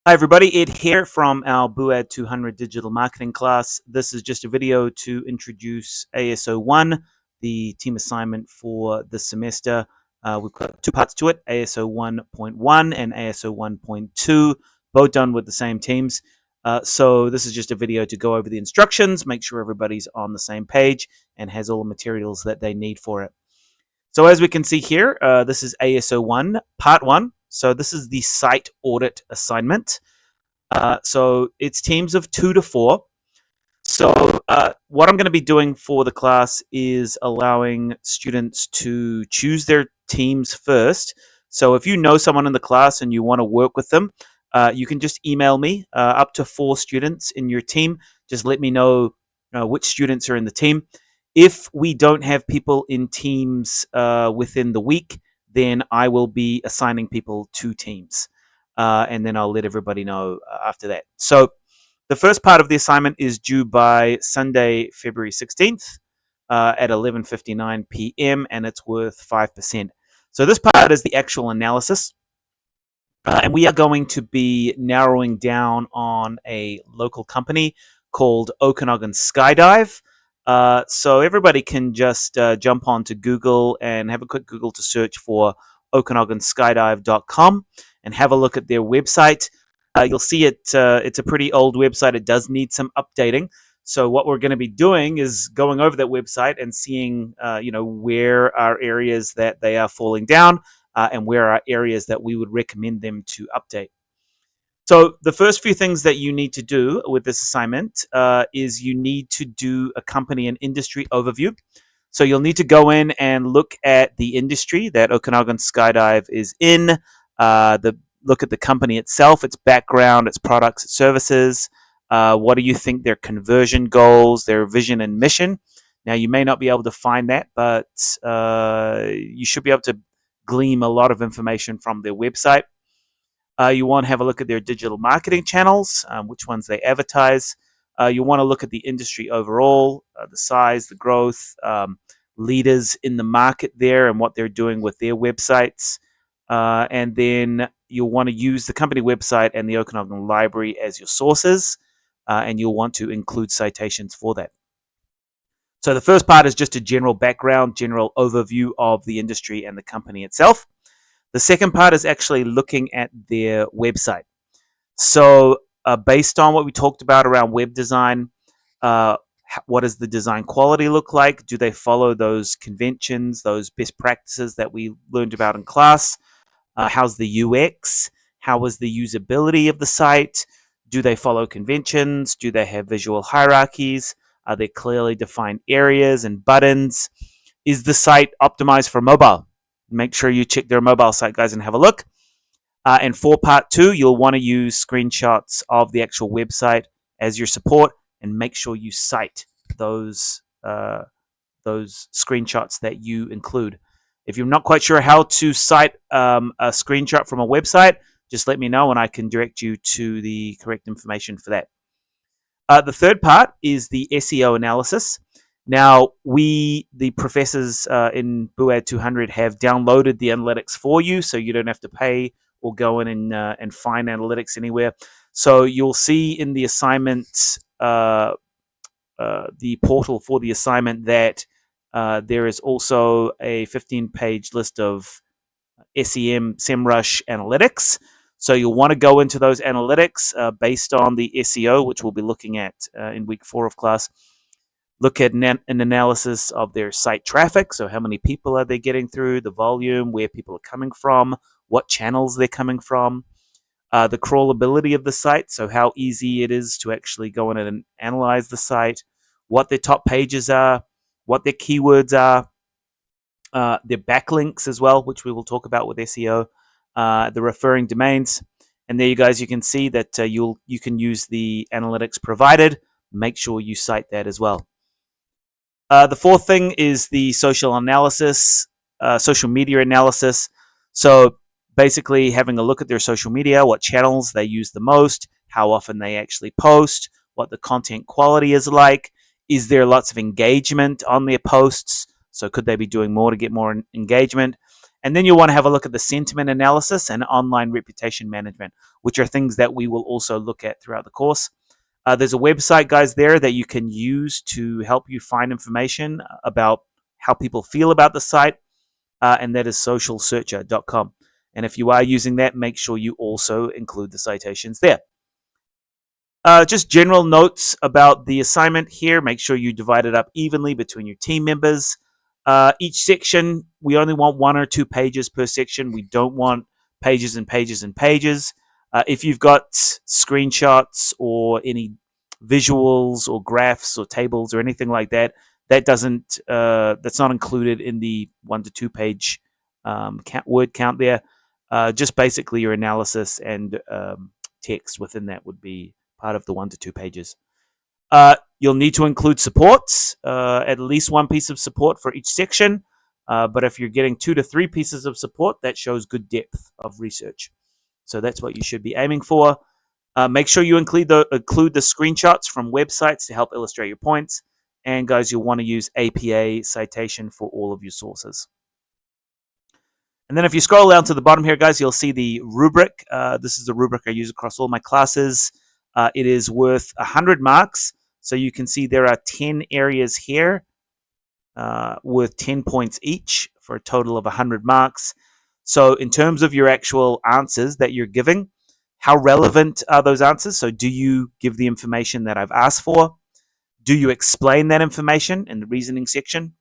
Hi everybody, Ed here from our BUAD 200 digital marketing class. This is just a video to introduce AS01, the team assignment for the semester. We've got two parts to it, AS01.1 and AS01.2, both done with the same teams. So this is just a video to go over the instructions, make sure everybody's on the same page and has all the materials that they need for it. So as we can see here, this is AS01 Part 1. So this is the site audit assignment. So it's teams of 2 to 4. So what I'm going to be doing for the class is allowing students to choose their teams first. So if you know someone in the class and you want to work with them, you can just email me up to 4 students in your team. Just let me know which students are in the team. If we don't have people in teams within the week, then I will be assigning people to teams. And then I'll let everybody know after that. So the first part of the assignment is due by Sunday, February 16th at 11:59 p.m. and it's worth 5%. So this part is the actual analysis. And we are going to be narrowing down on a local company called Okanagan Skydive. So everybody can just jump onto Google and have a quick Google to search for OkanaganSkydive.com and have a look at their website. You'll see it's a pretty old website. It does need some updating. So what we're going to be doing is going over that website and seeing, where are areas that they are falling down and where are areas that we would recommend them to update. So the first few things that you need to do with this assignment is you need to do a company and industry overview. So you'll need to go in and look at the industry that Okanagan Skydive is in, look at the company itself, its background, its products, its services. What do you think their conversion goals, their vision and mission? Now, you may not be able to find that, but you should be able to glean a lot of information from their website. You want to have a look at their digital marketing channels, which ones they advertise. You want to look at the industry overall, the size, the growth, leaders in the market there and what they're doing with their websites. And then you'll want to use the company website and the Okanagan Library as your sources, and you'll want to include citations for that. So the first part is just a general background, general overview of the industry and the company itself. The second part is actually looking at their website. So based on what we talked about around web design, what does the design quality look like? Do they follow those conventions, those best practices that we learned about in class? How's the UX? How is the usability of the site? Do they follow conventions? Do they have visual hierarchies? Are there clearly defined areas and buttons? Is the site optimized for mobile? Make sure you check their mobile site, guys, and have a look. And for part 2, you'll want to use screenshots of the actual website as your support, and make sure you cite those screenshots that you include. If you're not quite sure how to cite a screenshot from a website, just let me know and I can direct you to the correct information for that. The third part is the SEO analysis. Now, the professors in BUAD 200 have downloaded the analytics for you, so you don't have to pay or go in and find analytics anywhere. So you'll see in the assignment, the portal for the assignment, that there is also a 15-page list of SEMrush analytics. So you'll want to go into those analytics based on the SEO, which we'll be looking at in week 4 of class. Look at an analysis of their site traffic. So how many people are they getting through, the volume, where people are coming from, what channels they're coming from, the crawlability of the site. So how easy it is to actually go in and analyze the site, what their top pages are, what their keywords are, their backlinks as well, which we will talk about with SEO, the referring domains. And there you guys, you can see that you can use the analytics provided. Make sure you cite that as well. The fourth thing is the social analysis, social media analysis. So basically having a look at their social media, what channels they use the most, how often they actually post, what the content quality is like. Is there lots of engagement on their posts? So could they be doing more to get more engagement? And then you'll want to have a look at the sentiment analysis and online reputation management, which are things that we will also look at throughout the course. There's a website, guys, there that you can use to help you find information about how people feel about the site, and that is socialsearcher.com. And if you are using that, make sure you also include the citations there. Just general notes about the assignment here. Make sure you divide it up evenly between your team members. Each section, we only want 1 or 2 pages per section. We don't want pages and pages and pages. If you've got screenshots or any visuals or graphs or tables or anything like that, that's not included in the 1 to 2 page word count there. Just basically your analysis and text within that would be part of the 1 to 2 pages. You'll need to include supports, at least 1 piece of support for each section. But if you're getting 2 to 3 pieces of support, that shows good depth of research. So that's what you should be aiming for. Make sure you include the screenshots from websites to help illustrate your points. And guys, you'll want to use APA citation for all of your sources. And then if you scroll down to the bottom here, guys, you'll see the rubric. This is the rubric I use across all my classes. It is worth 100 marks. So you can see there are 10 areas here worth 10 points each for a total of 100 marks. So in terms of your actual answers that you're giving, how relevant are those answers? So do you give the information that I've asked for? Do you explain that information in the reasoning section?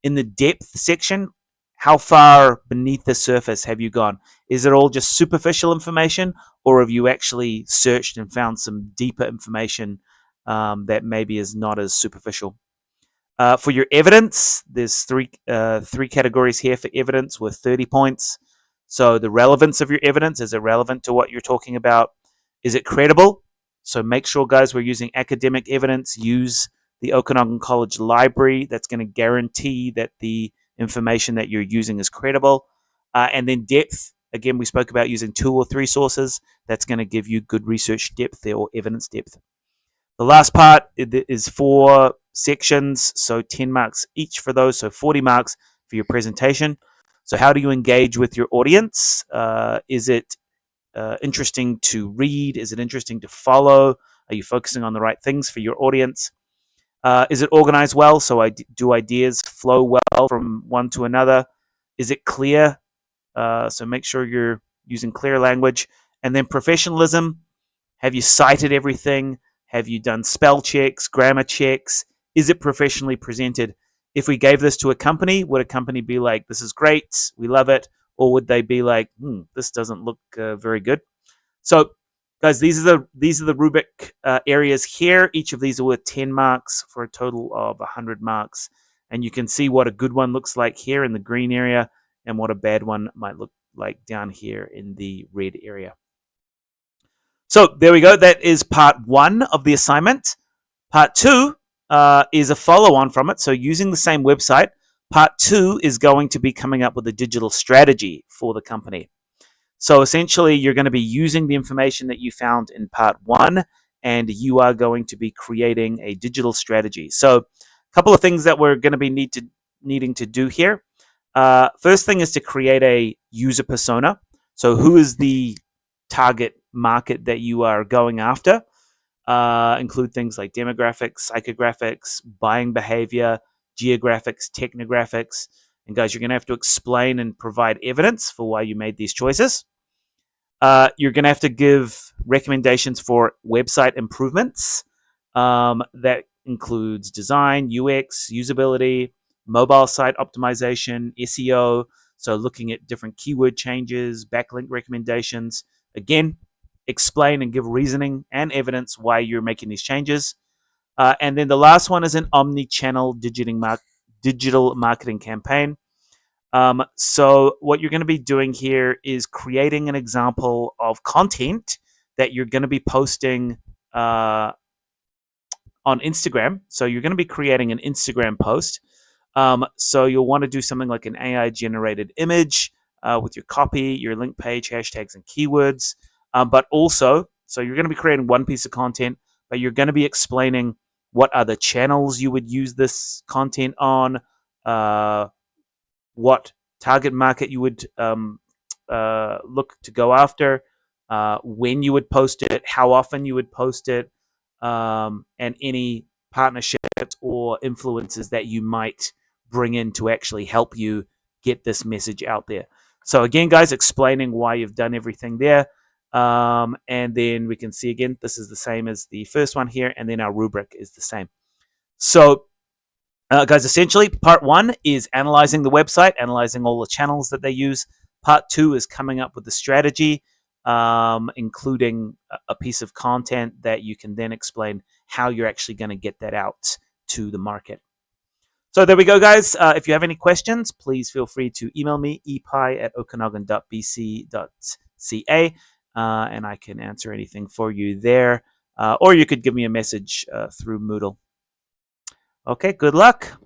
In the depth section, how far beneath the surface have you gone? Is it all just superficial information, or have you actually searched and found some deeper information that maybe is not as superficial? For your evidence, there's three categories here for evidence with 30 points. So the relevance of your evidence, is it relevant to what you're talking about? Is it credible? So make sure, guys, we're using academic evidence. Use the Okanagan College Library. That's going to guarantee that the information that you're using is credible. And then depth. Again, we spoke about using 2 or 3 sources. That's going to give you good research depth there, or evidence depth. The last part is 4 sections, so 10 marks each for those, so 40 marks for your presentation. So how do you engage with your audience? Is it interesting to read? Is it interesting to follow? Are you focusing on the right things for your audience? Is it organized well? So do ideas flow well from one to another? Is it clear? So make sure you're using clear language. And then professionalism. Have you cited everything? Have you done spell checks, grammar checks? Is it professionally presented? If we gave this to a company, would a company be like, this is great, we love it? Or would they be like, this doesn't look very good? So, guys, these are the rubric areas here. Each of these are worth 10 marks for a total of 100 marks. And you can see what a good one looks like here in the green area and what a bad one might look like down here in the red area. So there we go. That is part 1 of the assignment. Part 2 is a follow-on from it. So using the same website, part 2 is going to be coming up with a digital strategy for the company. So essentially, you're going to be using the information that you found in part 1, and you are going to be creating a digital strategy. So a couple of things that we're going to be needing to do here. First thing is to create a user persona. So who is the target market that you are going after? Include things like demographics, psychographics, buying behavior, geographics, technographics. And guys, you're going to have to explain and provide evidence for why you made these choices. You're going to have to give recommendations for website improvements. That includes design, UX, usability, mobile site optimization, SEO. So looking at different keyword changes, backlink recommendations. Again, explain and give reasoning and evidence why you're making these changes. And then the last one is an omni-channel digital marketing campaign. So what you're going to be doing here is creating an example of content that you're going to be posting on Instagram. So you're going to be creating an Instagram post. So you'll want to do something like an AI-generated image with your copy, your link page, hashtags, and keywords. But also, so you're going to be creating one piece of content, but you're going to be explaining what are the channels you would use this content on, what target market you would look to go after, when you would post it, how often you would post it, and any partnerships or influences that you might bring in to actually help you get this message out there. So again, guys, explaining why you've done everything there. And then we can see again, this is the same as the first one here, and then our rubric is the same. So guys, essentially, part one is analyzing the website, analyzing all the channels that they use. Part two is coming up with the strategy, including a piece of content that you can then explain how you're actually going to get that out to the market. So there we go, guys. If you have any questions, please feel free to email me, epi@okanagan.bc.ca, and I can answer anything for you there. Or you could give me a message through Moodle. Okay, good luck.